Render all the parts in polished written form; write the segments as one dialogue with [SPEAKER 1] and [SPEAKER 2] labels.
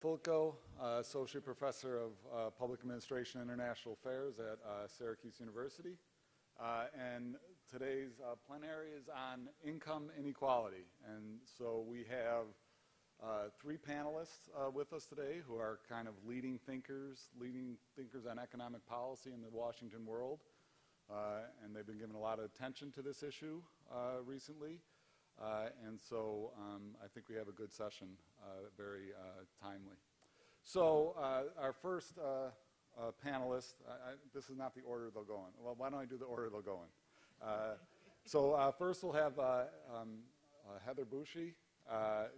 [SPEAKER 1] Bifulco, Associate Professor of Public Administration and International Affairs at Syracuse University. And today's plenary is on income inequality. And so we have three panelists with us today who are kind of leading thinkers on economic policy in the Washington world. And they've been giving a lot of attention to this issue recently. And so I think we have a good session, very timely. So our first panelist, this is not the order they'll go in. Well, why don't I do the order they'll go in? So first we'll have Heather Bushey.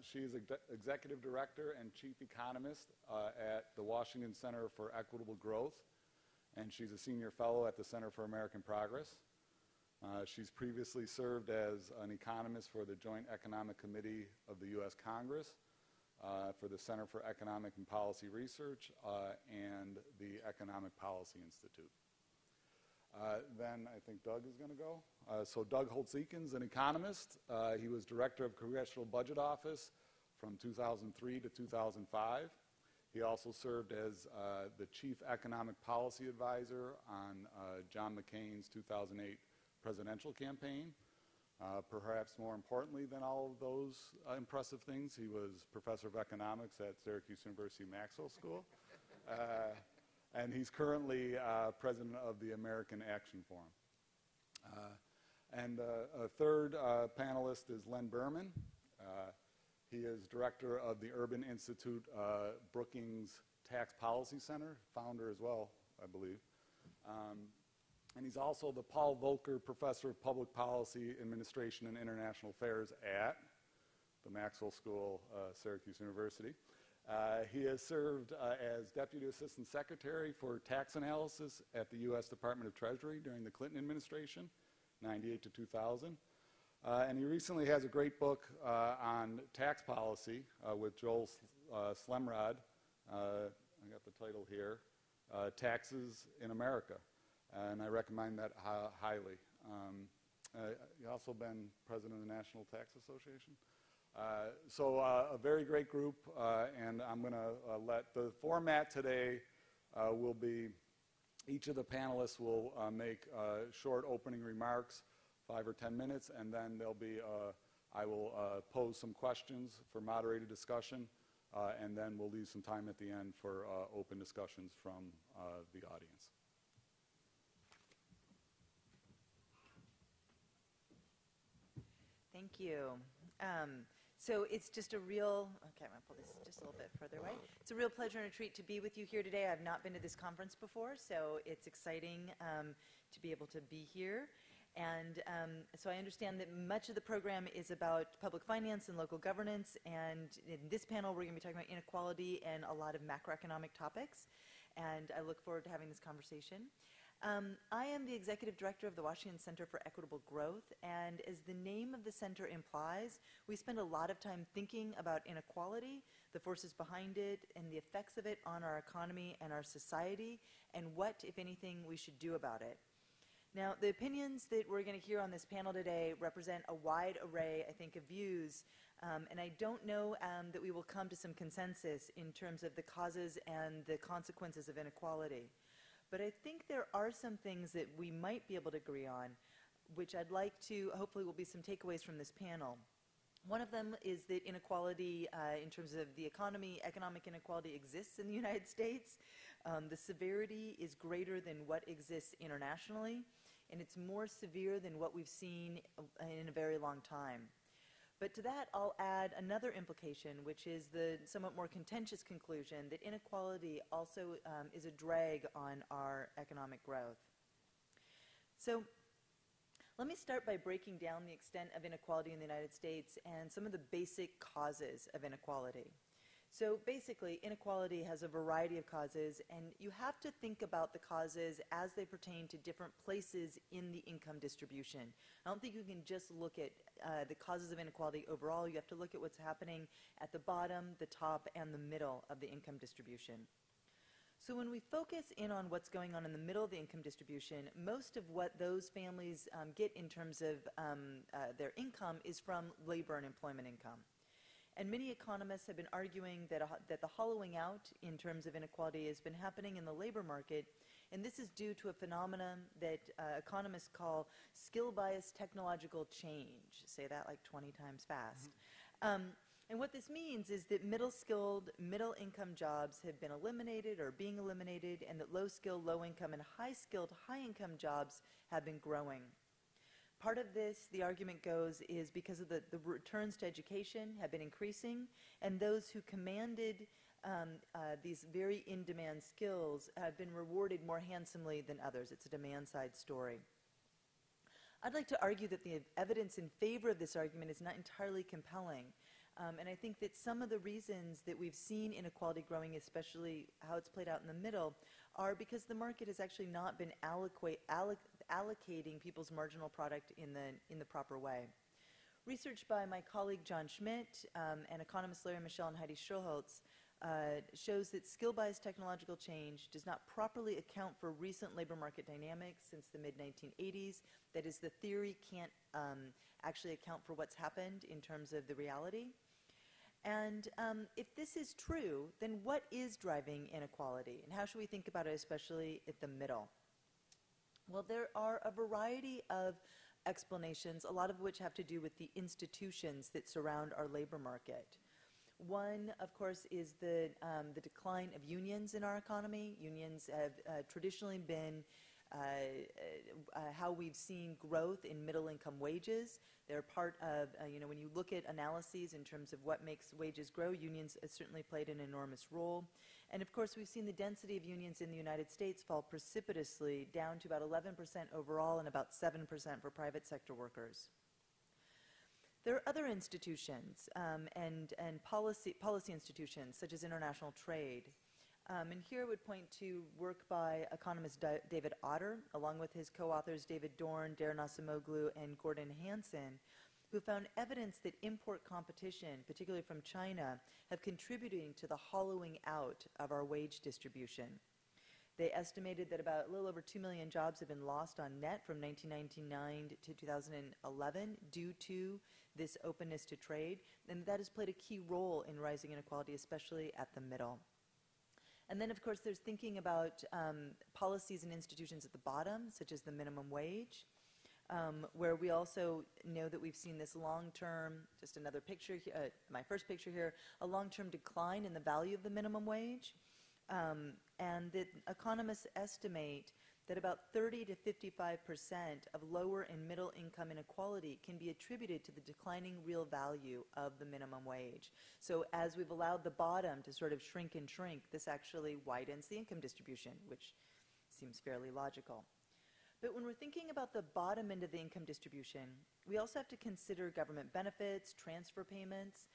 [SPEAKER 1] She's Executive Director and Chief Economist at the Washington Center for Equitable Growth, and she's a Senior Fellow at the Center for American Progress. She's previously served as an economist for the Joint Economic Committee of the U.S. Congress, for the Center for Economic and Policy Research, and the Economic Policy Institute. Then I think Doug is going to go. So Doug Holtz-Eakins, an economist. He was Director of Congressional Budget Office from 2003 to 2005. He also served as the Chief Economic Policy Advisor on John McCain's 2008 presidential campaign. Perhaps more importantly than all of those impressive things, he was Professor of Economics at Syracuse University Maxwell School. And he's currently President of the American Action Forum. And a third panelist is Len Berman. He is Director of the Urban Institute Brookings Tax Policy Center, founder as well, I believe. And he's also the Paul Volcker Professor of Public Policy, Administration, and International Affairs at the Maxwell School, Syracuse University. He has served as Deputy Assistant Secretary for Tax Analysis at the U.S. Department of Treasury during the Clinton administration, 98 to 2000. And he recently has a great book on tax policy with Joel Slemrod. I got the title here, Taxes in America. And I recommend that highly. You've also been president of the National Tax Association. So a very great group, and I'm going to let the format today will be each of the panelists will make short opening remarks, 5 or 10 minutes, and then there'll be I will pose some questions for moderated discussion, and then we'll leave some time at the end for open discussions from the audience.
[SPEAKER 2] Thank you. So it's just a real, okay, I'm going to pull this just a little bit further away. It's a real pleasure and a treat to be with you here today. I've not been to this conference before, so it's exciting to be able to be here. And so I understand that much of the program is about public finance and local governance, and in this panel we're going to be talking about inequality and a lot of macroeconomic topics, and I look forward to having this conversation. I am the Executive Director of the Washington Center for Equitable Growth, and as the name of the center implies, we spend a lot of time thinking about inequality, the forces behind it, and the effects of it on our economy and our society, and what, if anything, we should do about it. Now, the opinions that we're going to hear on this panel today represent a wide array, I think, of views, and I don't know that we will come to some consensus in terms of the causes and the consequences of inequality. But I think there are some things that we might be able to agree on, which I'd like to, hopefully will be some takeaways from this panel. One of them is that inequality in terms of the economy, economic inequality exists in the United States. The severity is greater than what exists internationally, and it's more severe than what we've seen in a very long time. But to that, I'll add another implication, which is the somewhat more contentious conclusion that inequality also is a drag on our economic growth. So let me start by breaking down the extent of inequality in the United States and some of the basic causes of inequality. So basically, inequality has a variety of causes, and you have to think about the causes as they pertain to different places in the income distribution. I don't think you can just look at the causes of inequality overall. You have to look at what's happening at the bottom, the top, and the middle of the income distribution. So when we focus in on what's going on in the middle of the income distribution, most of what those families get in terms of their income is from labor and employment income. And many economists have been arguing that, that the hollowing out in terms of inequality has been happening in the labor market, and this is due to a phenomenon that economists call skill-biased technological change. Say that like 20 times fast. And what this means is that middle-skilled, middle-income jobs have been eliminated or being eliminated, and that low-skilled, low-income, and high-skilled, high-income jobs have been growing. Part of this, the argument goes, is because of the returns to education have been increasing, and those who commanded these very in-demand skills have been rewarded more handsomely than others. It's a demand-side story. I'd like to argue that the evidence in favor of this argument is not entirely compelling. And I think that some of the reasons that we've seen inequality growing, especially how it's played out in the middle, are because the market has actually not been allocating people's marginal product in the proper way. Research by my colleague John Schmidt and economists Larry Michel and Heidi Schulholz shows that skill-biased technological change does not properly account for recent labor market dynamics since the mid-1980s. That is, the theory can't actually account for what's happened in terms of the reality. And if this is true, then what is driving inequality? And how should we think about it, especially at the middle? Well, there are a variety of explanations, a lot of which have to do with the institutions that surround our labor market. One, of course, is the decline of unions in our economy. Unions have traditionally been how we've seen growth in middle-income wages. They're part of, when you look at analyses in terms of what makes wages grow, unions certainly played an enormous role. And of course, we've seen the density of unions in the United States fall precipitously down to about 11% overall and about 7% for private sector workers. There are other institutions and policy institutions, such as international trade. And here I would point to work by economist David Otter, along with his co-authors David Dorn, Darren Acemoglu, and Gordon Hanson, who found evidence that import competition, particularly from China, have contributed to the hollowing out of our wage distribution. They estimated that about a little over 2 million jobs have been lost on net from 1999 to 2011 due to this openness to trade, and that has played a key role in rising inequality, especially at the middle. And then, of course, there's thinking about policies and institutions at the bottom, such as the minimum wage, where we also know that we've seen this long-term, just another picture, my first picture here, a long-term decline in the value of the minimum wage. And that economists estimate that about 30 to 55% of lower and middle income inequality can be attributed to the declining real value of the minimum wage. So as we've allowed the bottom to sort of shrink and shrink, this actually widens the income distribution, which seems fairly logical. But when we're thinking about the bottom end of the income distribution, we also have to consider government benefits, transfer payments.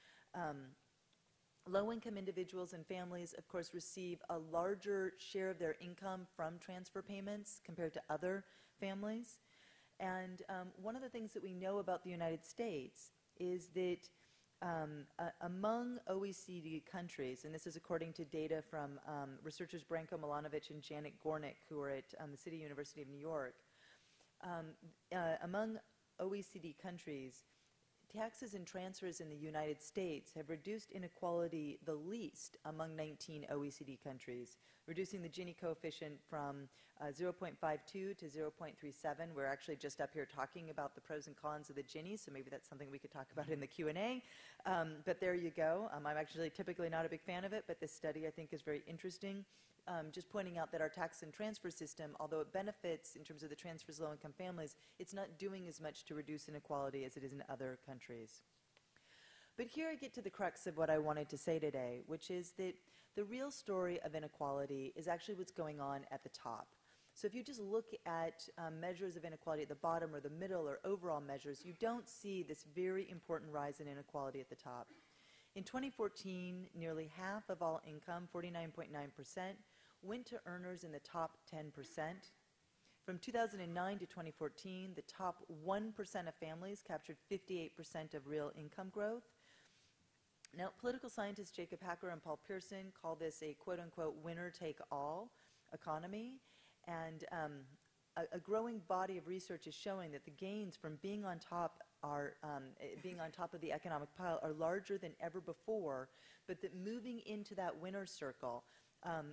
[SPEAKER 2] Low-income individuals and families, of course, receive a larger share of their income from transfer payments compared to other families. And one of the things that we know about the United States is that among OECD countries, and this is according to data from researchers Branko Milanovic and Janet Gornick, who are at the City University of New York, among OECD countries, taxes and transfers in the United States have reduced inequality the least among 19 OECD countries, reducing the Gini coefficient from 0.52 to 0.37. We're actually just up here talking about the pros and cons of the Gini, so maybe that's something we could talk about in the Q&A. But there you go. I'm actually typically not a big fan of it, but this study I think is very interesting. Just pointing out that our tax and transfer system, although it benefits in terms of the transfers to low-income families, it's not doing as much to reduce inequality as it is in other countries. But here I get to the crux of what I wanted to say today, which is that the real story of inequality is actually what's going on at the top. So if you just look at measures of inequality at the bottom or the middle or overall measures, you don't see this very important rise in inequality at the top. In 2014, nearly half of all income, 49.9%, went to earners in the top 10%. From 2009 to 2014, the top 1% of families captured 58% of real income growth. Now, political scientists Jacob Hacker and Paul Pearson call this a quote-unquote winner-take-all economy. And a growing body of research is showing that the gains from being on top being on top of the economic pile are larger than ever before, but that moving into that winner's circle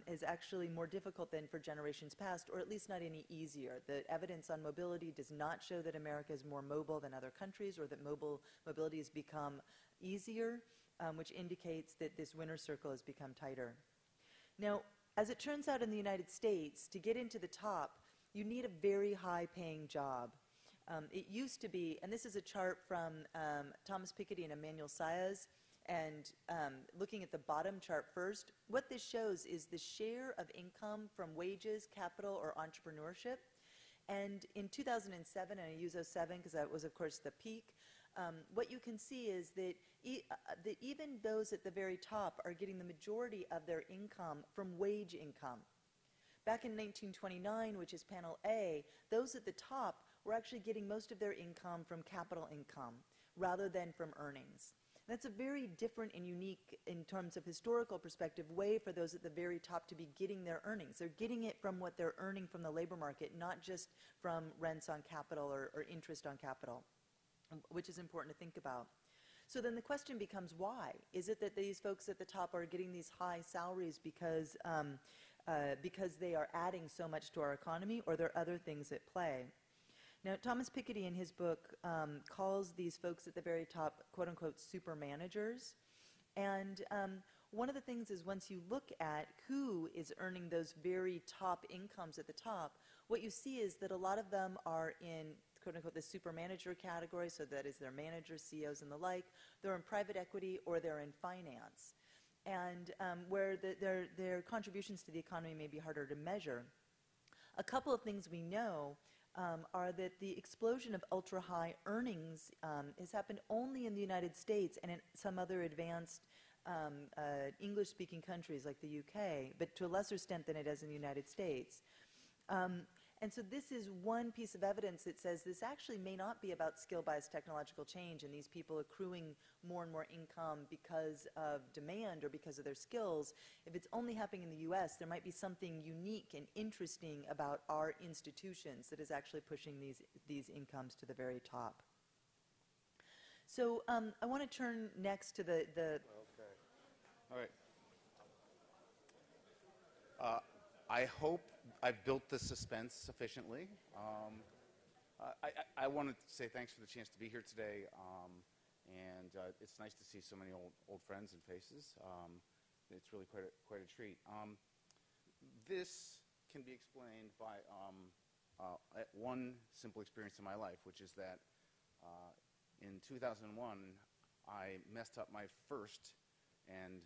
[SPEAKER 2] is actually more difficult than for generations past, or at least not any easier. The evidence on mobility does not show that America is more mobile than other countries, or that mobility has become easier, which indicates that this winner's circle has become tighter. Now, as it turns out in the United States, to get into the top, you need a very high-paying job. It used to be, and this is a chart from Thomas Piketty and Emmanuel Saez, and looking at the bottom chart first, what this shows is the share of income from wages, capital, or entrepreneurship. And in 2007, and I use 07 because that was, of course, the peak, what you can see is that, that even those at the very top are getting the majority of their income from wage income. Back in 1929, which is panel A, those at the top were actually getting most of their income from capital income rather than from earnings. That's a very different and unique, in terms of historical perspective, way for those at the very top to be getting their earnings. They're getting it from what they're earning from the labor market, not just from rents on capital or interest on capital, which is important to think about. So then the question becomes, why? Is it that these folks at the top are getting these high salaries because they are adding so much to our economy, or there are other things at play? Now, Thomas Piketty in his book calls these folks at the very top, quote unquote, super managers. And one of the things is, once you look at who is earning those very top incomes at the top, what you see is that a lot of them are in, quote unquote, the super manager category, so that is their managers, CEOs, and the like. They're in private equity, or they're in finance. And where their contributions to the economy may be harder to measure. A couple of things we know are that the explosion of ultra-high earnings has happened only in the United States and in some other advanced English-speaking countries like the UK, but to a lesser extent than it has in the United States. And so this is one piece of evidence that says this actually may not be about skill-based technological change and these people accruing more and more income because of demand or because of their skills. If it's only happening in the US, there might be something unique and interesting about our institutions that is actually pushing these incomes to the very top. So I want to turn next to the
[SPEAKER 3] Okay. All right. I hope I've built the suspense sufficiently. I want to say thanks for the chance to be here today, and it's nice to see so many old friends and faces. It's really quite a treat. This can be explained by one simple experience in my life, which is that in 2001, I messed up my first and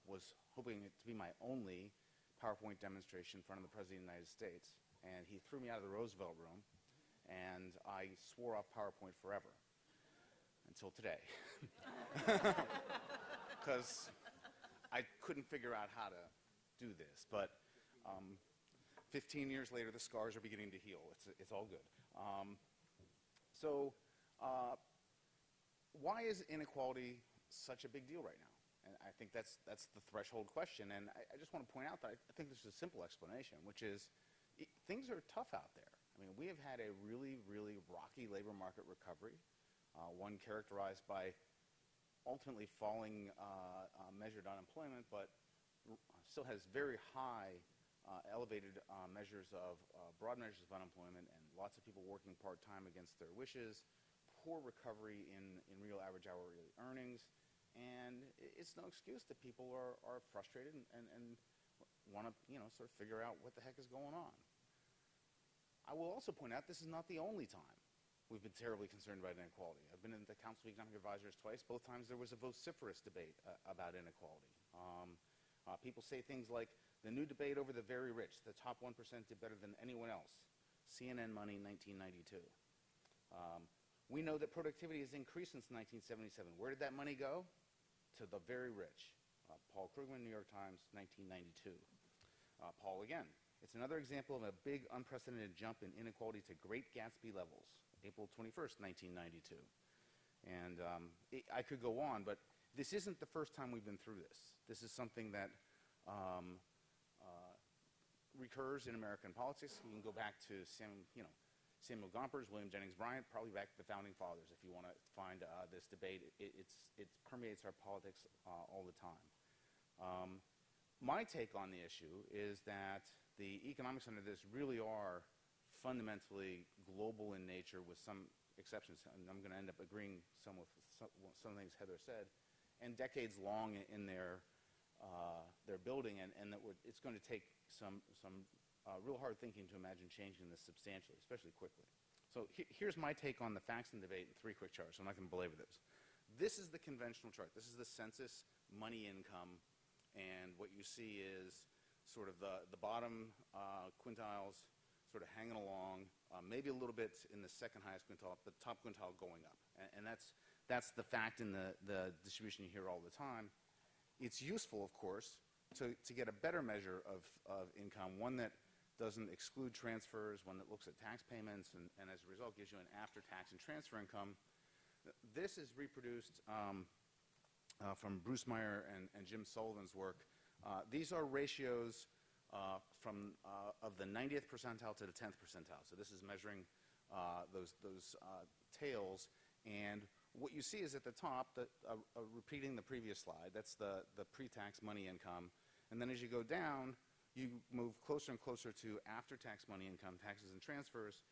[SPEAKER 3] was hoping it to be my only PowerPoint demonstration in front of the President of the United States. And he threw me out of the Roosevelt room, and I swore off PowerPoint forever, until today. Because I couldn't figure out how to do this. But 15 years later, the scars are beginning to heal. It's all good. Why is inequality such a big deal right now? And I think that's the threshold question. And I just want to point out that I think there's a simple explanation, which is things are tough out there. I mean, we have had a really, really rocky labor market recovery, one characterized by ultimately falling measured unemployment, but still has very high elevated measures of broad measures of unemployment, and lots of people working part-time against their wishes, poor recovery in real average hourly earnings. And it's no excuse that people are frustrated and want to, sort of figure out what the heck is going on. I will also point out this is not the only time we've been terribly concerned about inequality. I've been in the Council of Economic Advisors twice. Both times there was a vociferous debate about inequality. People say things like, the new debate over the very rich, the top 1% did better than anyone else. CNN Money, 1992. We know that productivity has increased since 1977. Where did that money go? To the very rich. Paul Krugman, New York Times, 1992. Paul again. It's another example of a big unprecedented jump in inequality to Great Gatsby levels, April 21st, 1992. And I could go on, but this isn't the first time we've been through this. This is something that recurs in American politics. You can go back to Samuel Gompers, William Jennings Bryan, probably back to the Founding Fathers if you want to find this debate. It permeates our politics all the time. My take on the issue is that the economics under this really are fundamentally global in nature with some exceptions, and I'm going to end up agreeing some with some things Heather said, and decades long in their building, and that it's going to take some real hard thinking to imagine changing this substantially, especially quickly. So here's my take on the facts and debate in 3 quick charts. I'm not going to belabor this. This is the conventional chart. This is the census money income, and what you see is sort of the bottom quintiles sort of hanging along, maybe a little bit in the second highest quintile, but top quintile going up. And that's the fact in the distribution you hear all the time. It's useful, of course, to get a better measure of income, one that doesn't exclude transfers, one that looks at tax payments, and as a result gives you an after-tax and transfer income. This is reproduced from Bruce Meyer and Jim Sullivan's work. These are ratios of the 90th percentile to the 10th percentile. So this is measuring those tails. And what you see is at the top, repeating the previous slide, that's the pre-tax money income. And then as you go down, you move closer and closer to after-tax money income, taxes and transfers.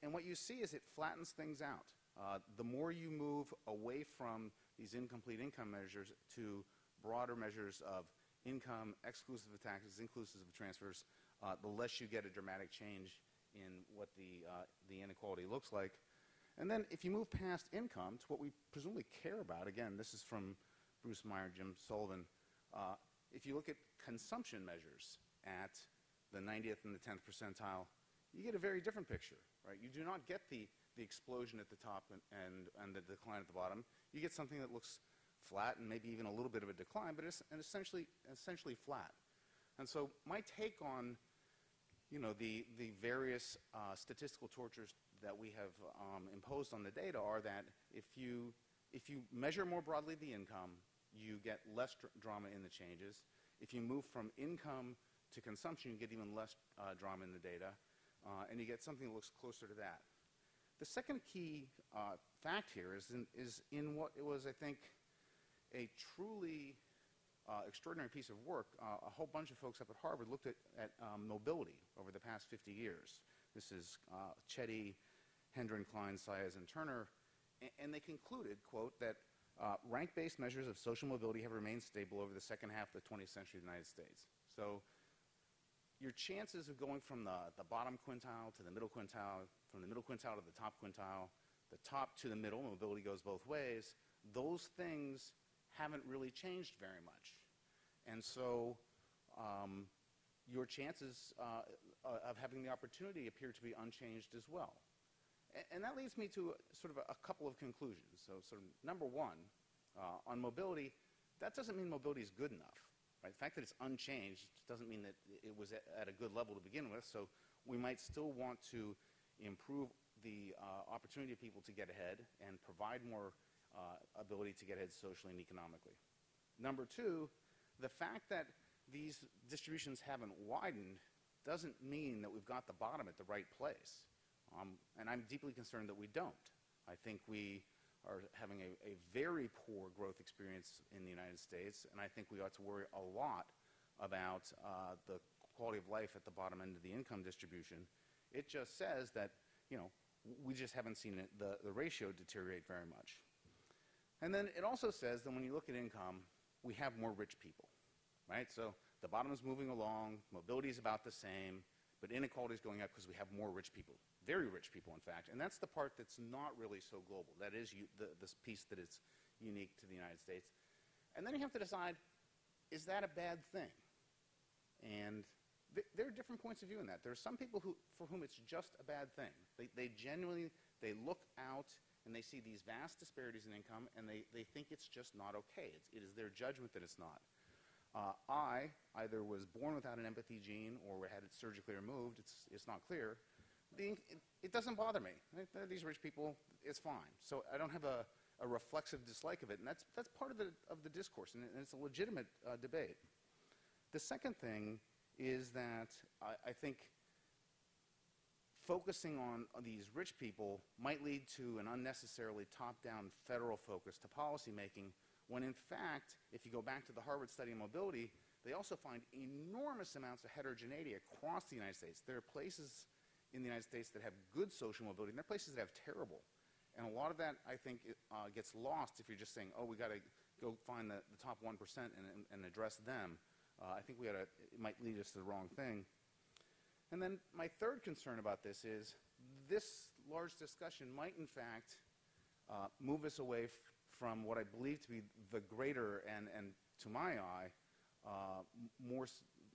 [SPEAKER 3] And what you see is it flattens things out. The more you move away from these incomplete income measures to broader measures of income, exclusive of taxes, inclusive of transfers, the less you get a dramatic change in what the inequality looks like. And then if you move past income to what we presumably care about, again, this is from Bruce Meyer, Jim Sullivan, if you look at consumption measures at the 90th and the 10th percentile, you get a very different picture, right? You do not get the explosion at the top and the decline at the bottom. You get something that looks flat and maybe even a little bit of a decline, but it's essentially flat. And so my take on the various statistical tortures that we have imposed on the data are that if you measure more broadly the income, you get less drama in the changes. If you move from income to consumption, you get even less drama in the data, and you get something that looks closer to that. The second key fact here is in what it was, I think, a truly extraordinary piece of work. A whole bunch of folks up at Harvard looked at mobility over the past 50 years. This is Chetty, Hendren, Klein, Saez, and Turner, and they concluded, quote, that rank-based measures of social mobility have remained stable over the second half of the 20th century of the United States. So your chances of going from the bottom quintile to the middle quintile, from the middle quintile to the top to the middle, mobility goes both ways, those things haven't really changed very much. And so your chances of having the opportunity appear to be unchanged as well. And that leads me to sort of a couple of conclusions. So sort of number one, on mobility, that doesn't mean mobility is good enough. Right? The fact that it's unchanged doesn't mean that it was at a good level to begin with, so we might still want to improve the opportunity of people to get ahead and provide more ability to get ahead socially and economically. Number two, the fact that these distributions haven't widened doesn't mean that we've got the bottom at the right place. And I'm deeply concerned that we don't. I think we are having a very poor growth experience in the United States, and I think we ought to worry a lot about the quality of life at the bottom end of the income distribution. It just says that, we just haven't seen the ratio deteriorate very much. And then it also says that when you look at income, we have more rich people, right? So the bottom is moving along, mobility is about the same, but inequality is going up because we have more rich people, very rich people, in fact. And that's the part that's not really so global. That is this piece that is unique to the United States. And then you have to decide, is that a bad thing? And there are different points of view in that. There are some people for whom it's just a bad thing. They genuinely, they look out and they see these vast disparities in income and they think it's just not okay. It is their judgment that it's not. I either was born without an empathy gene or had it surgically removed. It's not clear. It doesn't bother me. These rich people, it's fine. So I don't have a reflexive dislike of it, and that's part of the discourse, and it's a legitimate debate. The second thing is that I think focusing on these rich people might lead to an unnecessarily top-down federal focus to policymaking, when in fact, if you go back to the Harvard study on mobility, they also find enormous amounts of heterogeneity across the United States. There are places in the United States that have good social mobility, and there are places that have terrible. And a lot of that, I think, gets lost if you're just saying, oh, we got to go find the top 1% and address them. I think it might lead us to the wrong thing. And then my third concern about this is this large discussion might, in fact, move us away from what I believe to be the greater and to my eye, more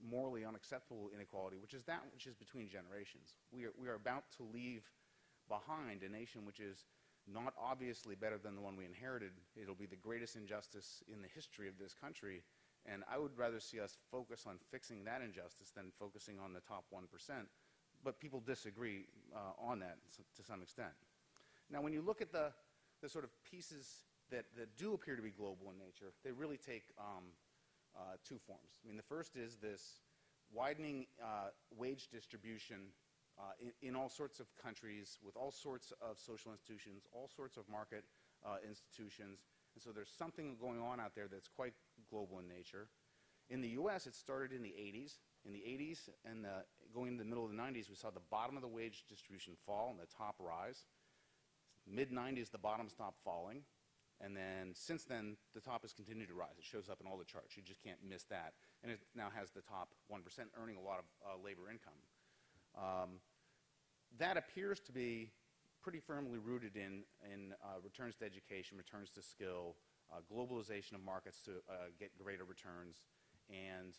[SPEAKER 3] morally unacceptable inequality, which is that which is between generations. We are about to leave behind a nation which is not obviously better than the one we inherited. It'll be the greatest injustice in the history of this country, and I would rather see us focus on fixing that injustice than focusing on the top 1%. But people disagree on that to some extent. Now, when you look at the sort of pieces that do appear to be global in nature, they really take two forms. I mean, the first is this widening wage distribution in all sorts of countries with all sorts of social institutions, all sorts of market institutions. And so there's something going on out there that's quite global in nature. In the U.S., it started in the 80s. In the 80s and going into the middle of the 90s, we saw the bottom of the wage distribution fall and the top rise. Mid-90s, the bottom stopped falling. And then since then, the top has continued to rise. It shows up in all the charts. You just can't miss that. And it now has the top 1% earning a lot of labor income. That appears to be pretty firmly rooted in returns to education, returns to skill, globalization of markets to get greater returns, and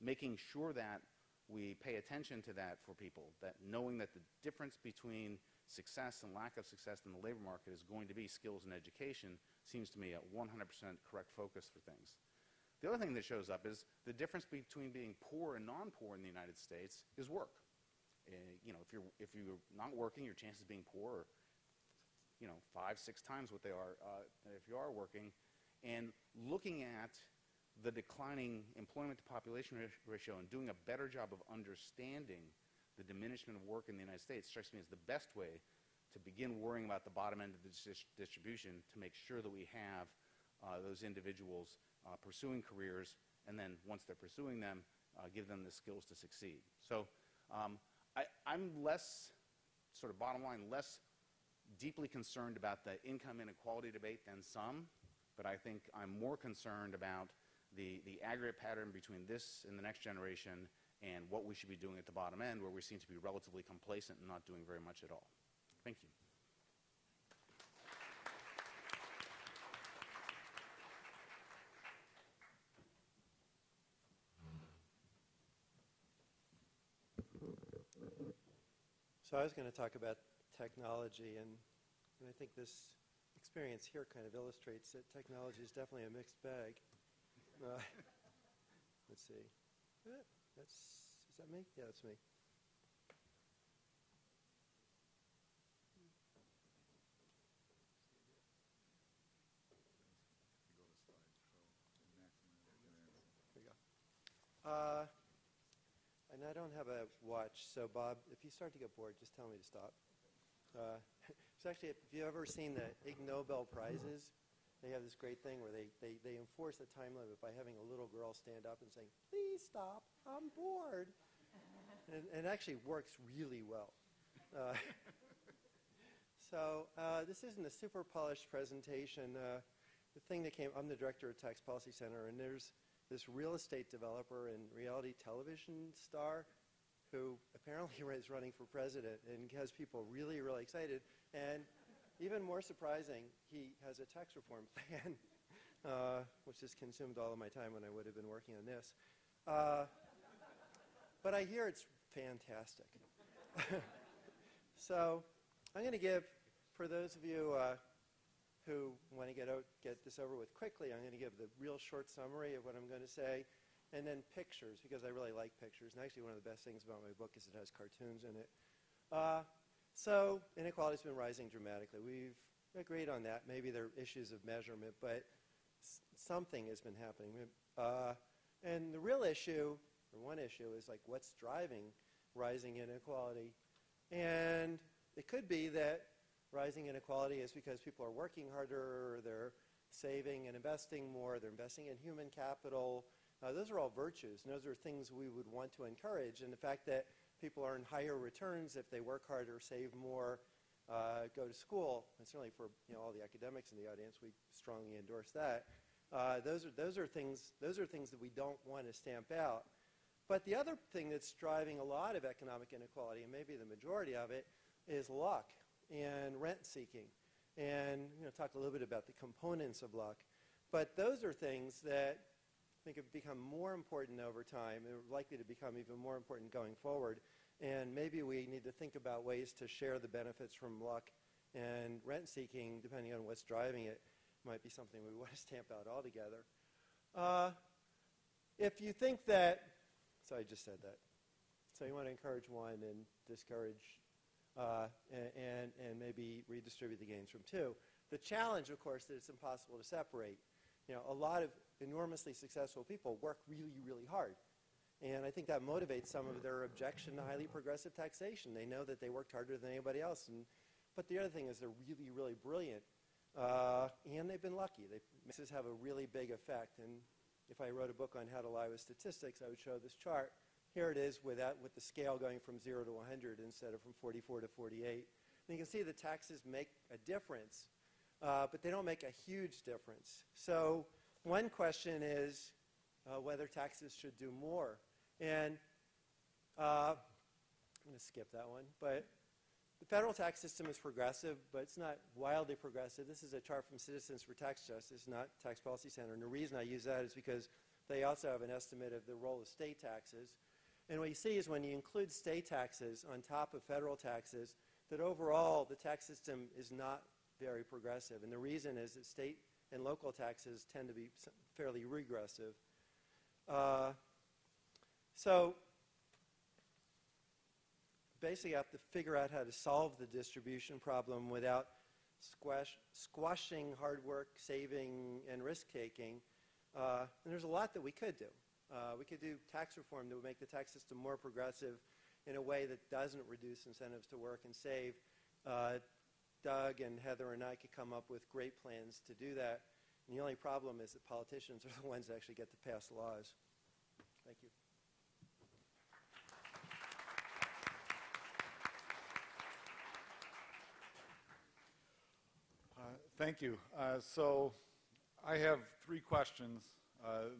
[SPEAKER 3] making sure that we pay attention to that for people, that knowing that the difference between success and lack of success in the labor market is going to be skills and education seems to me a 100% correct focus for things. The other thing that shows up is the difference between being poor and non-poor in the United States is work. You know, if you're not working, your chances of being poor are, you know, 5, 6 times what they are if you are working. And looking at the declining employment to population ratio and doing a better job of understanding the diminishment of work in the United States strikes me as the best way to begin worrying about the bottom end of the distribution, to make sure that we have those individuals pursuing careers, and then once they're pursuing them, give them the skills to succeed. So I'm less, sort of bottom line, less deeply concerned about the income inequality debate than some, but I think I'm more concerned about the aggregate pattern between this and the next generation and what we should be doing at the bottom end, where we seem to be relatively complacent and not doing very much at all. Thank you.
[SPEAKER 4] So I was going to talk about technology, and I think this experience here kind of illustrates that technology is definitely a mixed bag. Let's see. Is that me? Yeah, that's me. There you go. And I don't have a watch, so Bob, if you start to get bored, just tell me to stop. So actually, if you've ever seen the Ig Nobel Prizes, they have this great thing where they enforce a time limit by having a little girl stand up and saying, "Please stop, I'm bored." And it actually works really well. So this isn't a super polished presentation. The thing that came, I'm the director of Tax Policy Center, and there's this real estate developer and reality television star who apparently is running for president and has people really, really excited. And even more surprising, he has a tax reform plan, which has consumed all of my time when I would have been working on this. But I hear it's fantastic. So I'm going to give, for those of you who want to get this over with quickly, I'm going to give the real short summary of what I'm going to say, and then pictures, because I really like pictures. And actually, one of the best things about my book is it has cartoons in it. So inequality has been rising dramatically. We've agreed on that. Maybe there are issues of measurement, but something has been happening. And the real issue, or one issue, is like what's driving rising inequality. And it could be that rising inequality is because people are working harder, or they're saving and investing more, they're investing in human capital. Those are all virtues, and those are things we would want to encourage. And the fact that people earn higher returns if they work harder, save more, go to school, and certainly for all the academics in the audience, we strongly endorse that. Those are things that we don't want to stamp out. But the other thing that's driving a lot of economic inequality, and maybe the majority of it, is luck and rent seeking. And talk a little bit about the components of luck. But those are things that I think have become more important over time, and are likely to become even more important going forward. And maybe we need to think about ways to share the benefits from luck and rent seeking, depending on what's driving it. Might be something we want to stamp out altogether. If you think that, so I just said that. So you want to encourage one and discourage and maybe redistribute the gains from two. The challenge, of course, is it's impossible to separate. A lot of enormously successful people work really, really hard. And I think that motivates some of their objection to highly progressive taxation. They know that they worked harder than anybody else. But the other thing is they're really, really brilliant. And they've been lucky. Mixes have a really big effect. And if I wrote a book on how to lie with statistics, I would show this chart. Here it is with the scale going from 0 to 100 instead of from 44 to 48. And you can see the taxes make a difference, but they don't make a huge difference. So one question is whether taxes should do more. And I'm going to skip that one. But the federal tax system is progressive, but it's not wildly progressive. This is a chart from Citizens for Tax Justice, not Tax Policy Center. And the reason I use that is because they also have an estimate of the role of state taxes. And what you see is when you include state taxes on top of federal taxes, that overall the tax system is not very progressive. And the reason is that state and local taxes tend to be fairly regressive. So basically you have to figure out how to solve the distribution problem without squashing hard work, saving, and risk-taking. And there's a lot that we could do. We could do tax reform that would make the tax system more progressive in a way that doesn't reduce incentives to work and save. Doug and Heather and I could come up with great plans to do that. And the only problem is that politicians are the ones that actually get to pass laws. Thank you.
[SPEAKER 1] Thank you. So I have 3 questions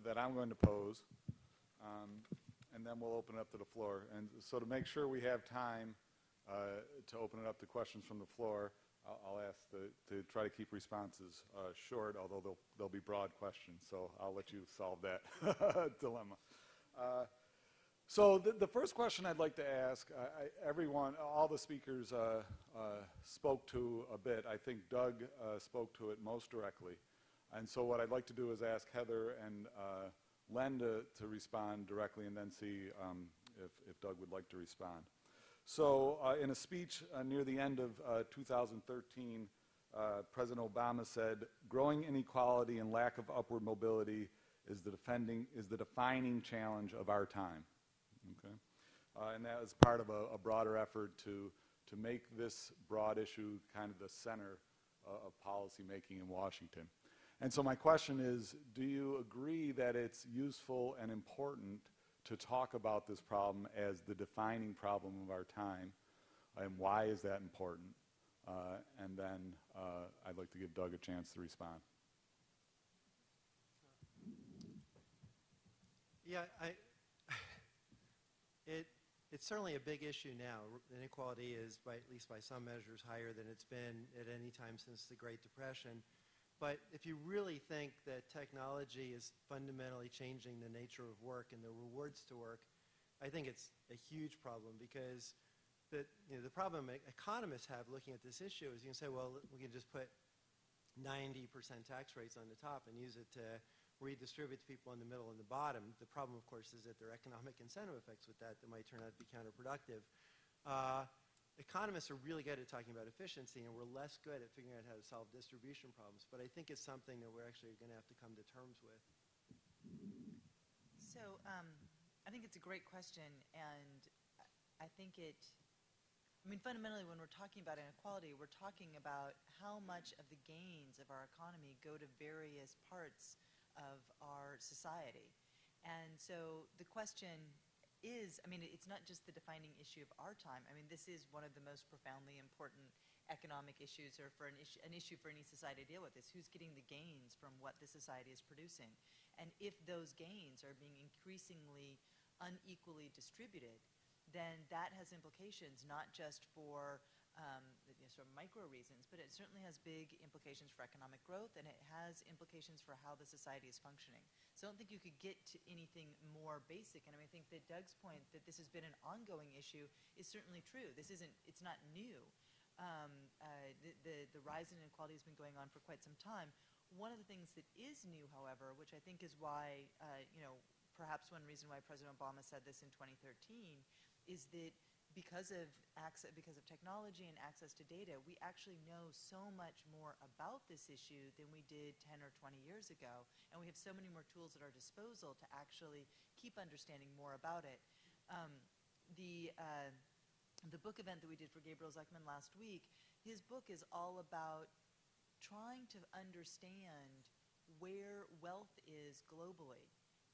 [SPEAKER 1] that I'm going to pose, and then we'll open it up to the floor. And so to make sure we have time to open it up to questions from the floor, I'll ask to try to keep responses short, although they'll be broad questions. So I'll let you solve that dilemma. So the first question I'd like to ask, all the speakers spoke to a bit. I think Doug spoke to it most directly. And so what I'd like to do is ask Heather and Len to respond directly, and then see if Doug would like to respond. So in a speech near the end of 2013, President Obama said, "Growing inequality and lack of upward mobility is the defining challenge of our time." Okay? And that was part of a broader effort to make this broad issue kind of the center of policy making in Washington. And so my question is, do you agree that it's useful and important to talk about this problem as the defining problem of our time, and why is that important? And then I'd like to give Doug a chance to respond.
[SPEAKER 4] Yeah, it's certainly a big issue now. Inequality is, at least by some measures, higher than it's been at any time since the Great Depression. But if you really think that technology is fundamentally changing the nature of work and the rewards to work, I think it's a huge problem, because the problem economists have looking at this issue is you can say, well, we can just put 90% tax rates on the top and use it to redistribute to people in the middle and the bottom. The problem, of course, is that there are economic incentive effects with that might turn out to be counterproductive. Economists are really good at talking about efficiency, and we're less good at figuring out how to solve distribution problems. But I think it's something that we're actually going to have to come to terms with.
[SPEAKER 2] So I think it's a great question, and I think it I mean, fundamentally, when we're talking about inequality, we're talking about how much of the gains of our economy go to various parts of our society. And so the question is, I mean, it's not just the defining issue of our time. I mean, this is one of the most profoundly important economic issues, or for an issue for any society to deal with, is who's getting the gains from what the society is producing. And if those gains are being increasingly unequally distributed, then that has implications not just for sort of micro reasons, but it certainly has big implications for economic growth, and it has implications for how the society is functioning. So I don't think you could get to anything more basic. And I mean, I think that Doug's point that this has been an ongoing issue is certainly true. It's not new. The rise in inequality has been going on for quite some time. One of the things that is new, however, which I think is why, perhaps one reason why President Obama said this in 2013, is that because of technology and access to data, we actually know so much more about this issue than we did 10 or 20 years ago, and we have so many more tools at our disposal to actually keep understanding more about it. The book event that we did for Gabriel Zuckman last week, his book is all about trying to understand where wealth is globally,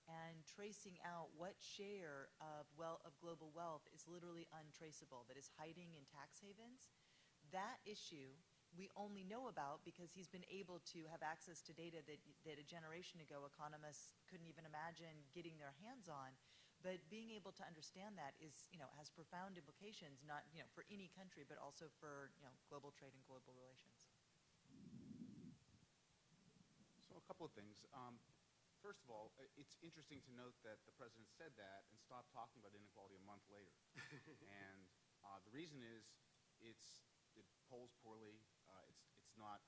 [SPEAKER 2] and tracing out what share of global wealth is literally untraceable, that is hiding in tax havens. That issue we only know about because he's been able to have access to data that a generation ago economists couldn't even imagine getting their hands on. But being able to understand that is, has profound implications, not for any country, but also for global trade and global relations.
[SPEAKER 3] So a couple of things. First of all, it's interesting to note that the president said that and stopped talking about inequality a month later. And the reason is it polls poorly. It's not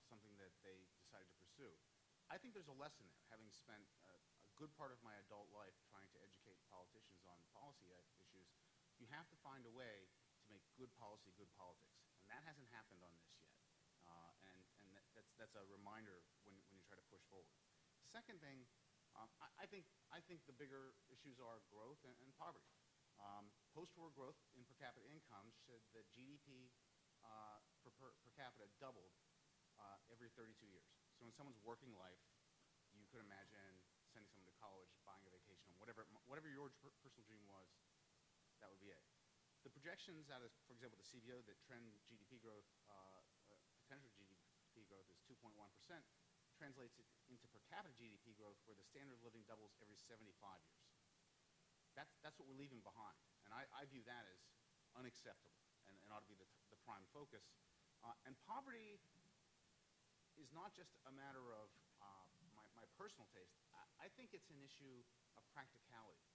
[SPEAKER 3] something that they decided to pursue. I think there's a lesson there, having spent a good part of my adult life trying to educate politicians on policy issues. You have to find a way to make good policy good politics. And that hasn't happened on this yet. And that's a reminder when you try to push forward. Second thing, I think the bigger issues are growth and poverty. Post-war growth in per capita income said that GDP per capita doubled every 32 years. So in someone's working life, you could imagine sending someone to college, buying a vacation, whatever your personal dream was, that would be it. The projections out of, for example, the CBO that trend GDP growth, potential GDP growth is 2.1%. Translates it into per capita GDP growth where the standard of living doubles every 75 years. That's what we're leaving behind. And I view that as unacceptable and ought to be the prime focus. And poverty is not just a matter of my personal taste. I think it's an issue of practicality.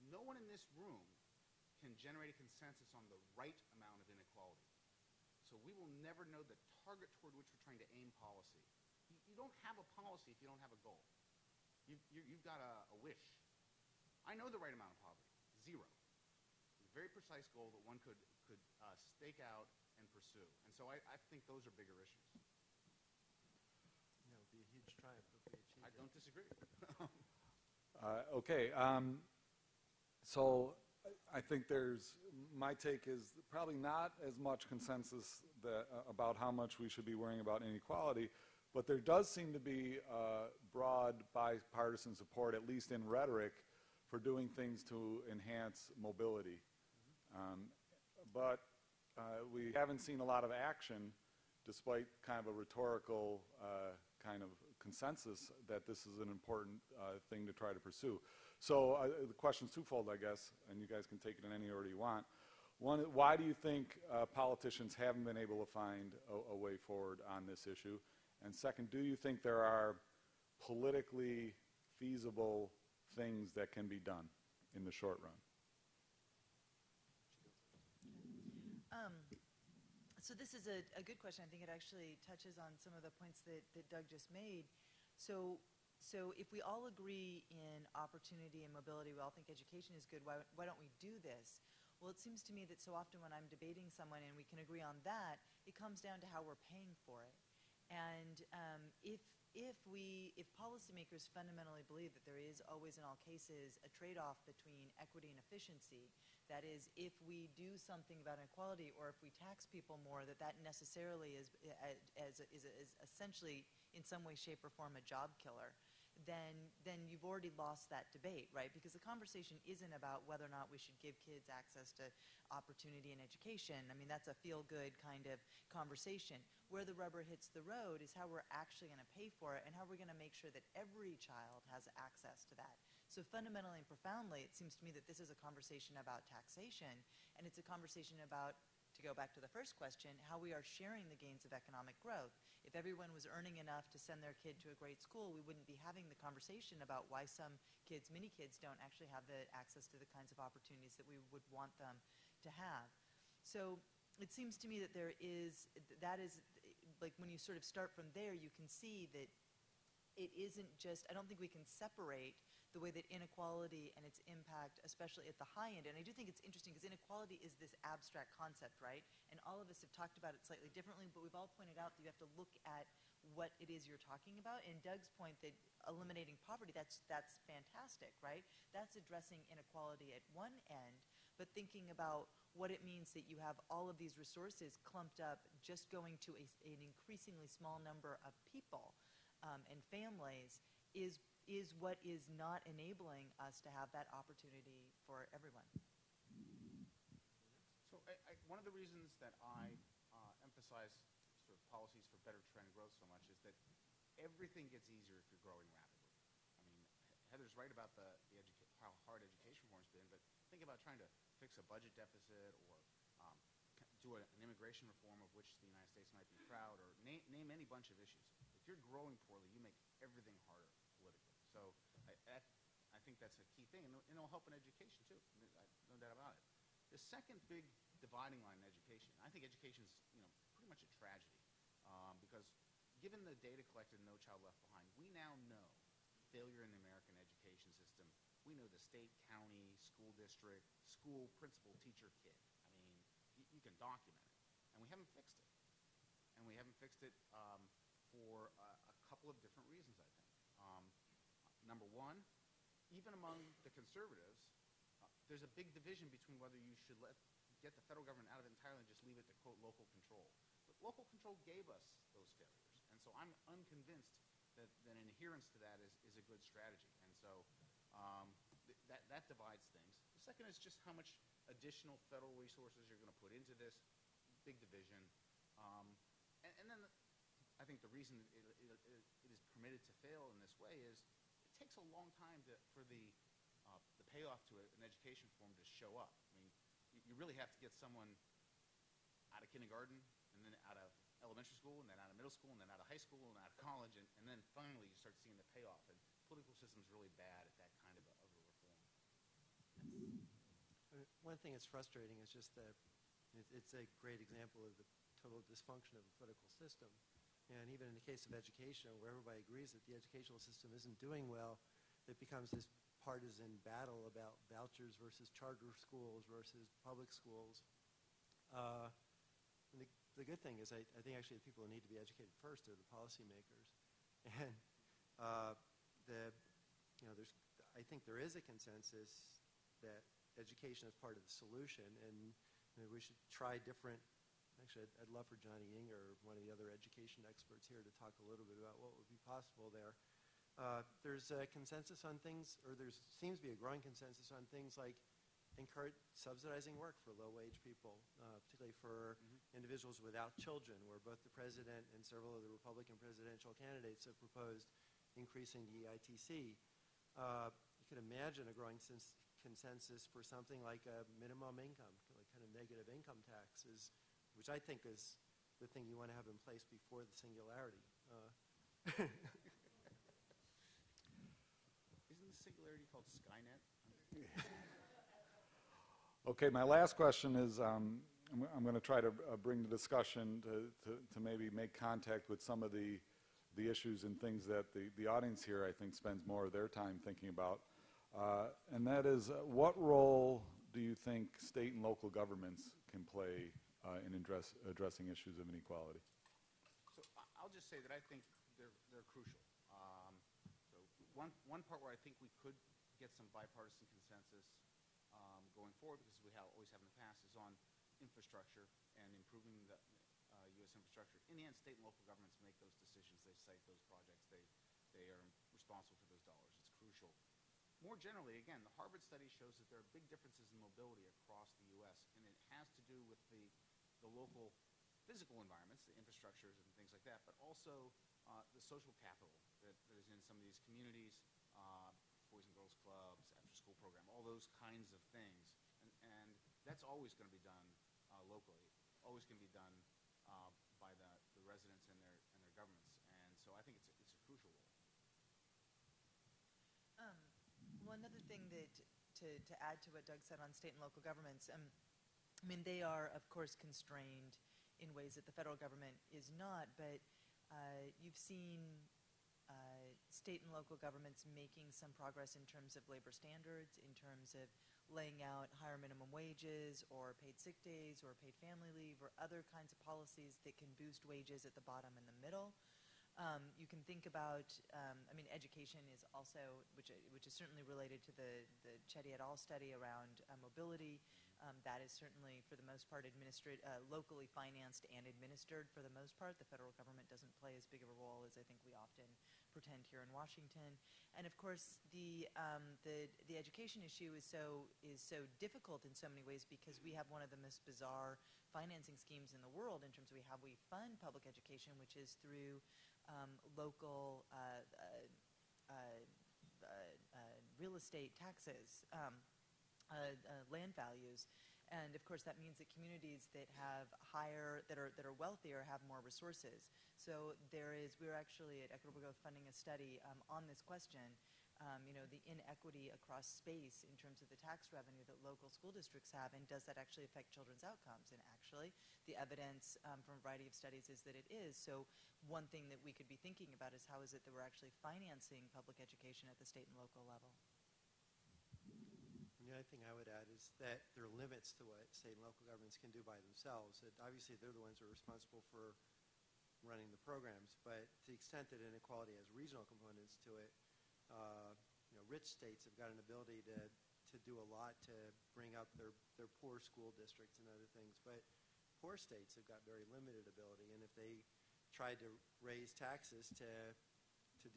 [SPEAKER 3] No one in this room can generate a consensus on the right amount of inequality. So we will never know the target toward which we're trying to aim policy. You don't have a policy if you don't have a goal. You've got a wish. I know the right amount of poverty, 0. A very precise goal that one could stake out and pursue. And so I think those are bigger issues.
[SPEAKER 4] It would be a huge triumph if we achieved
[SPEAKER 3] I don't disagree.
[SPEAKER 1] Okay. So I think my take is probably not as much consensus about how much we should be worrying about inequality, but there does seem to be broad bipartisan support, at least in rhetoric, for doing things to enhance mobility. But we haven't seen a lot of action, despite kind of a rhetorical kind of consensus that this is an important thing to try to pursue. So the question's twofold, I guess, and you guys can take it in any order you want. One, why do you think politicians haven't been able to find a way forward on this issue? And second, do you think there are politically feasible things that can be done in the short run?
[SPEAKER 2] So this is a good question. I think it actually touches on some of the points that Doug just made. So if we all agree in opportunity and mobility, we all think education is good, why don't we do this? Well, it seems to me that so often when I'm debating someone and we can agree on that, it comes down to how we're paying for it. And if if policymakers fundamentally believe that there is always in all cases a trade-off between equity and efficiency, that is, if we do something about inequality or if we tax people more, that necessarily is essentially in some way, shape, or form a job killer, then you've already lost that debate, right? Because the conversation isn't about whether or not we should give kids access to opportunity and education. I mean, that's a feel-good kind of conversation. Where the rubber hits the road is how we're actually going to pay for it and how we're going to make sure that every child has access to that. So fundamentally and profoundly, it seems to me that this is a conversation about taxation, and it's a conversation about, to go back to the first question, how we are sharing the gains of economic growth. If everyone was earning enough to send their kid to a great school, we wouldn't be having the conversation about why some kids, many kids, don't actually have the access to the kinds of opportunities that we would want them to have. So it seems to me that that is, like when you sort of start from there, you can see that it isn't just, I don't think we can separate the way that inequality and its impact, especially at the high end, and I do think it's interesting because inequality is this abstract concept, right? And all of us have talked about it slightly differently, but we've all pointed out that you have to look at what it is you're talking about. And Doug's point that eliminating poverty, that's fantastic, right? That's addressing inequality at one end, but thinking about what it means that you have all of these resources clumped up just going to an increasingly small number of people and families is what is not enabling us to have that opportunity for everyone.
[SPEAKER 3] So one of the reasons that I emphasize sort of policies for better trend growth so much is that everything gets easier if you're growing rapidly. I mean, Heather's right about how hard education reform's been, but think about trying to fix a budget deficit or do an immigration reform of which the United States might be proud, or name any bunch of issues. If you're growing poorly, you make everything harder politically. So I think that's a key thing, and it'll help in education too. No doubt about it. The second big dividing line in education, I think education is pretty much a tragedy because given the data collected in No Child Left Behind, we now know failure in the American education system. We know the state, county, school district, school, principal, teacher, kid. I mean, you can document it, and we haven't fixed it. And we haven't fixed it for a couple of different reasons, I think. Number one, even among the conservatives, there's a big division between whether you should get the federal government out of it entirely and just leave it to, quote, local control. But local control gave us those failures. And so I'm unconvinced that an adherence to that is a good strategy. And so that divides things. The second is just how much additional federal resources you're going to put into this big division. And then I think the reason it is permitted to fail in this way is it takes a long time for the payoff to an education reform to show up. I mean, you really have to get someone out of kindergarten and then out of elementary school and then out of middle school and then out of high school and out of college, and then finally you start seeing the payoff. And political system's really bad at that kind of a reform.
[SPEAKER 4] One thing that's frustrating is just that it's a great example of the total dysfunction of the political system. And even in the case of education, where everybody agrees that the educational system isn't doing well, it becomes this partisan battle about vouchers versus charter schools versus public schools. And the good thing is I think actually the people who need to be educated first are the policymakers. And I think there is a consensus that education is part of the solution, and we should try different. Actually, I'd love for Johnny Ng or one of the other education experts here to talk a little bit about what would be possible there. There's a consensus on things, or there seems to be a growing consensus on things like subsidizing work for low-wage people, particularly for individuals without children, where both the president and several of the Republican presidential candidates have proposed increasing the EITC. You can imagine a growing consensus for something like a minimum income, like kind of negative income taxes, which I think is the thing you want to have in place before the singularity.
[SPEAKER 3] Isn't the singularity called Skynet?
[SPEAKER 1] Okay, my last question is, I'm going to try to bring the discussion to maybe make contact with some of the issues and things that the audience here, I think, spends more of their time thinking about. And that is, what role do you think state and local governments can play in addressing issues of inequality?
[SPEAKER 3] So I'll just say that I think they're crucial. one part where I think we could get some bipartisan consensus going forward, because we always have in the past, is on infrastructure and improving the U.S. infrastructure. In the end, state and local governments make those decisions. They cite those projects. They are responsible for those dollars. It's crucial. More generally, again, the Harvard study shows that there are big differences in mobility across the U.S., and it has to do with the local physical environments, the infrastructures and things like that, but also the social capital that is in some of these communities, Boys and Girls Clubs, after-school program, all those kinds of things. And that's always going to be done locally, always going to be done by the residents and their governments. And so I think it's a crucial role.
[SPEAKER 2] One other thing that to add to what Doug said on state and local governments, I mean, they are, of course, constrained in ways that the federal government is not, but you've seen state and local governments making some progress in terms of labor standards, in terms of laying out higher minimum wages or paid sick days or paid family leave or other kinds of policies that can boost wages at the bottom and the middle. You can think about, I mean, education is also, which is certainly related to the Chetty et al. Study around mobility. That is certainly, for the most part, locally financed and administered for the most part. The federal government doesn't play as big of a role as I think we often pretend here in Washington. And of course, the education issue is so difficult in so many ways because we have one of the most bizarre financing schemes in the world in terms of how we fund public education, which is through local real estate taxes, land values. And of course, that means that communities that have that are wealthier have more resources. So we're actually at Equitable Growth funding a study on this question. The inequity across space in terms of the tax revenue that local school districts have, and does that actually affect children's outcomes? And actually, the evidence from a variety of studies is that it is. So one thing that we could be thinking about is how is it that we're actually financing public education at the state and local level?
[SPEAKER 4] And the other thing I would add is that there are limits to what state and local governments can do by themselves. That obviously, they're the ones who are responsible for running the programs, but to the extent that inequality has regional components to it, rich states have got an ability to do a lot to bring up their poor school districts and other things, but poor states have got very limited ability, and if they tried to raise taxes to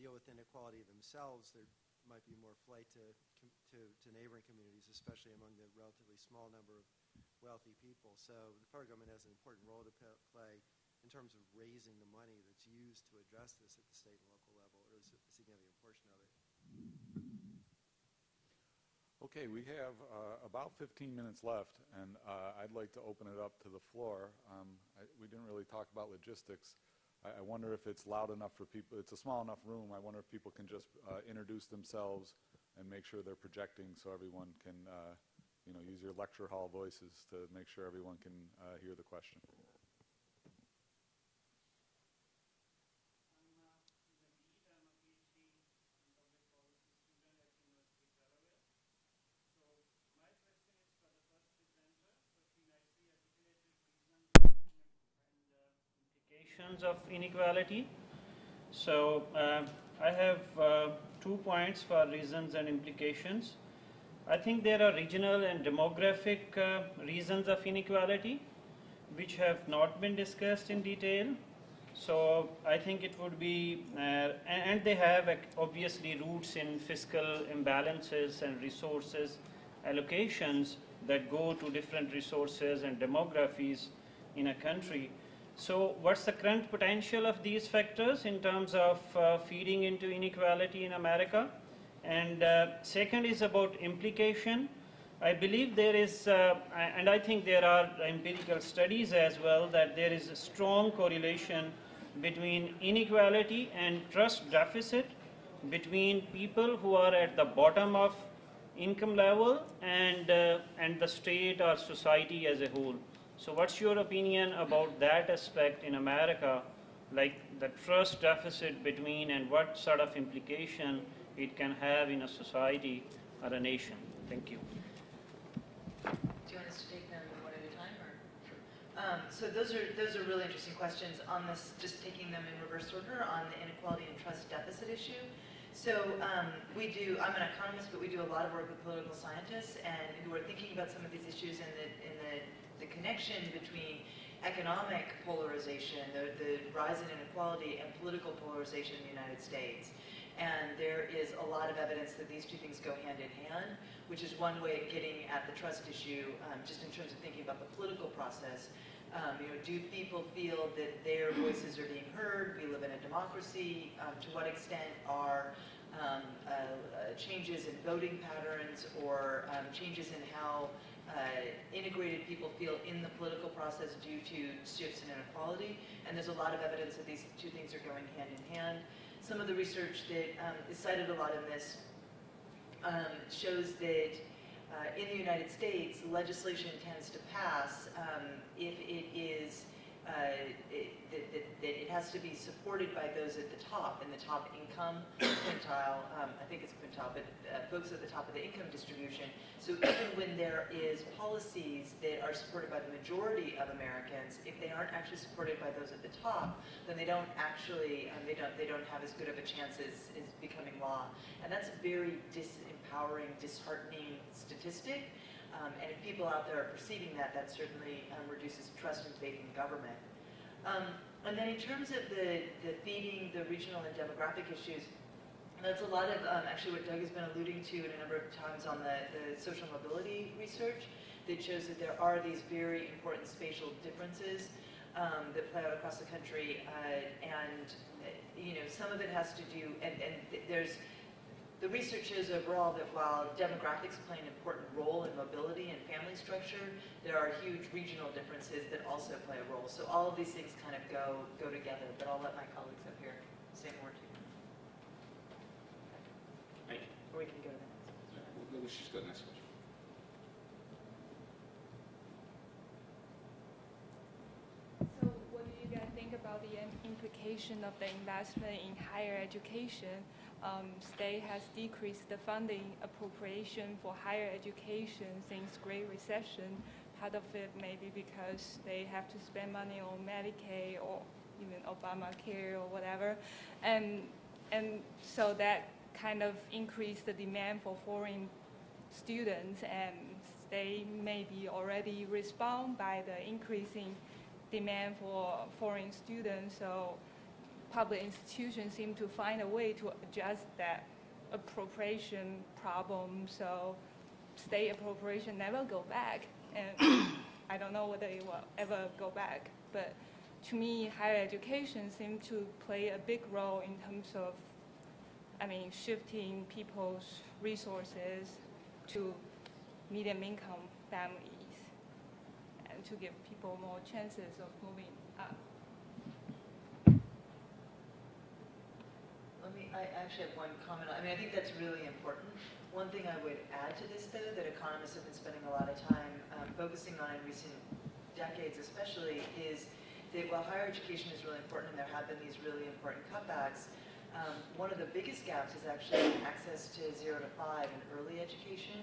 [SPEAKER 4] deal with inequality themselves, there might be more flight to neighboring communities, especially among the relatively small number of wealthy people. So the federal government has an important role to play in terms of raising the money that's used to address this at the state and local level, or a significant portion of it.
[SPEAKER 1] Okay, we have about 15 minutes left, and I'd like to open it up to the floor. We didn't really talk about logistics. I wonder if it's loud enough for people. It's a small enough room. I wonder if people can just introduce themselves and make sure they're projecting so everyone can, use your lecture hall voices to make sure everyone can hear the question.
[SPEAKER 5] Of inequality. So I have 2 points for reasons and implications. I think there are regional and demographic reasons of inequality which have not been discussed in detail. So I think it would be, and they have obviously roots in fiscal imbalances and resources allocations that go to different resources and demographies in a country. So what's the current potential of these factors in terms of feeding into inequality in America? And second is about implication. I believe there is, and I think there are empirical studies as well, that there is a strong correlation between inequality and trust deficit between people who are at the bottom of income level and the state or society as a whole. So what's your opinion about that aspect in America, like the trust deficit between, and what sort of implication it can have in a society or a nation? Thank you.
[SPEAKER 2] Do you want us to take them one at a time, or? Sure. So those are really interesting questions on this, just taking them in reverse order on the inequality and trust deficit issue. I'm an economist, but we do a lot of work with political scientists and who are thinking about some of these issues and the connection between economic polarization, the rise in inequality, and political polarization in the United States. And there is a lot of evidence that these two things go hand in hand, which is one way of getting at the trust issue, just in terms of thinking about the political process. Do people feel that their voices are being heard? We live in a democracy. To what extent are changes in voting patterns or changes in how integrated people feel in the political process due to shifts in inequality? And there's a lot of evidence that these two things are going hand in hand. Some of the research that is cited a lot in this shows that in the United States, legislation tends to pass if it is that it has to be supported by those at the top, in the top income quintile. I think it's quintile, but folks at the top of the income distribution. So even when there is policies that are supported by the majority of Americans, if they aren't actually supported by those at the top, then they don't actually they don't have as good of a chance as becoming law. And that's a very disempowering, disheartening statistic. And if people out there are perceiving that, that certainly reduces trust and faith in government. And then in terms of the feeding, the regional and demographic issues, that's a lot of actually what Doug has been alluding to in a number of times on the social mobility research that shows that there are these very important spatial differences that play out across the country. And some of it has to do, and there's, the research shows overall that while demographics play an important role in mobility and family structure, there are huge regional differences that also play a role. So all of these things kind of go together, but I'll let my colleagues up here say more to you.
[SPEAKER 3] Thank you.
[SPEAKER 2] Or we can go to the next one.
[SPEAKER 3] We should just go to the next question.
[SPEAKER 6] So what do you guys think about the implication of the investment in higher education? State has decreased the funding appropriation for higher education since Great Recession. Part of it may be because they have to spend money on Medicaid or even Obamacare or whatever. And so that kind of increased the demand for foreign students, and they maybe already respond by the increasing demand for foreign students. So public institutions seem to find a way to adjust that appropriation problem, so state appropriation never go back. And I don't know whether it will ever go back, but to me, higher education seems to play a big role in terms of, shifting people's resources to medium income families and to give people more chances of moving up.
[SPEAKER 2] I actually have one comment. I think that's really important. One thing I would add to this, though, that economists have been spending a lot of time focusing on in recent decades especially, is that while higher education is really important and there have been these really important cutbacks, one of the biggest gaps is actually access to 0 to 5 in early education,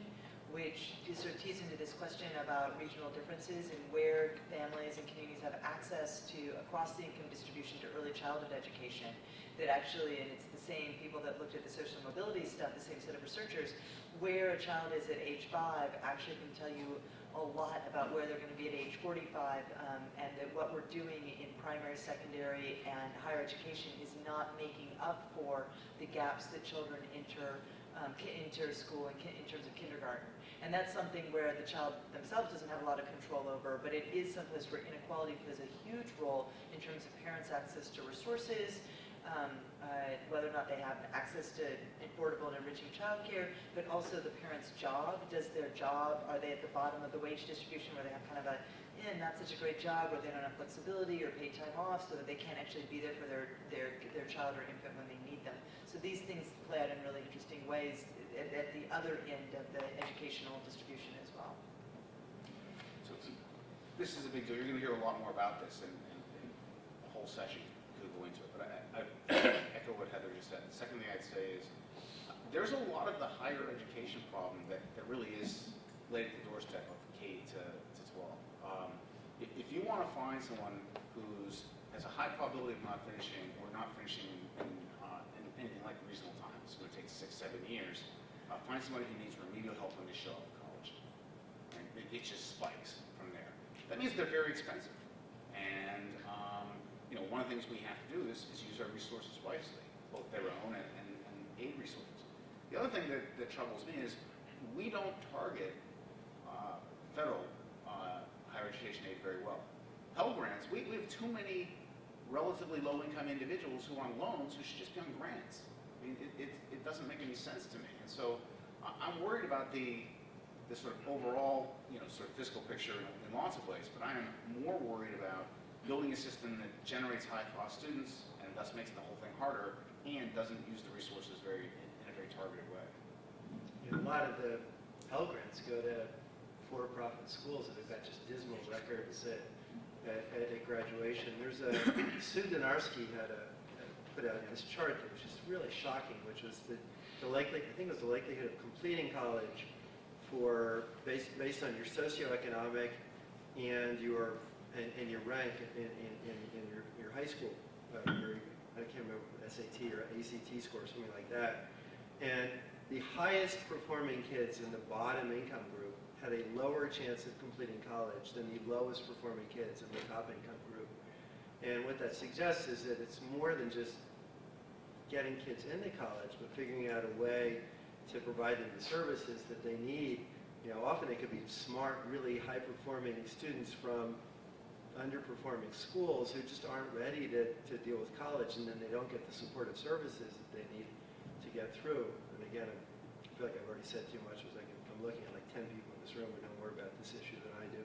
[SPEAKER 2] which sort of tees into this question about regional differences and where families and communities have access to across the income distribution to early childhood education. That actually, and it's the same people that looked at the social mobility stuff, the same set of researchers, where a child is at age 5 actually can tell you a lot about where they're going to be at age 45, and that what we're doing in primary, secondary, and higher education is not making up for the gaps that children enter school in terms of kindergarten. And that's something where the child themselves doesn't have a lot of control over, but it is someplace where inequality plays a huge role in terms of parents' access to resources, whether or not they have access to affordable and enriching childcare, but also the parent's job. Does their job, are they at the bottom of the wage distribution where they have kind of a, not such a great job, where they don't have flexibility or paid time off so that they can't actually be there for their child or infant when they need them. So these things play out in really interesting ways at the other end of the educational distribution as well.
[SPEAKER 3] So this is a big deal. You're going to hear a lot more about this, and the whole session could go into it. But I echo what Heather just said. The second thing I'd say is there's a lot of the higher education problem that really is laid at the doorstep of K to 12. If you want to find someone who has a high probability of not finishing or not finishing in anything like reasonable time, it's going to takes 6, 7 years. Find somebody who needs remedial help when they show up at college. And it just spikes from there. That means they're very expensive. And one of the things we have to do is use our resources wisely, both their own and aid resources. The other thing that troubles me is we don't target federal higher education aid very well. Pell Grants, we have too many relatively low-income individuals who are on loans who should just be on grants. I mean, it doesn't make any sense to me. And so I'm worried about the sort of overall, sort of fiscal picture in lots of ways, but I am more worried about building a system that generates high-cost students and thus makes the whole thing harder and doesn't use the resources in a very targeted way.
[SPEAKER 4] A lot of the Pell Grants go to for-profit schools that have got just dismal records at graduation. There's Sue Donarski put out this chart that was just really shocking, which was the likelihood, I think it was the likelihood of completing college based on your socioeconomic and your rank in your high school, I can't remember, SAT or ACT score, something like that. And the highest performing kids in the bottom income group had a lower chance of completing college than the lowest performing kids in the top income group. And what that suggests is that it's more than just getting kids into college, but figuring out a way to provide them the services that they need. Often it could be smart, really high-performing students from underperforming schools who just aren't ready to deal with college, and then they don't get the supportive services that they need to get through. And again, I feel like I've already said too much. I'm looking at like 10 people in this room who know more about this issue than I do.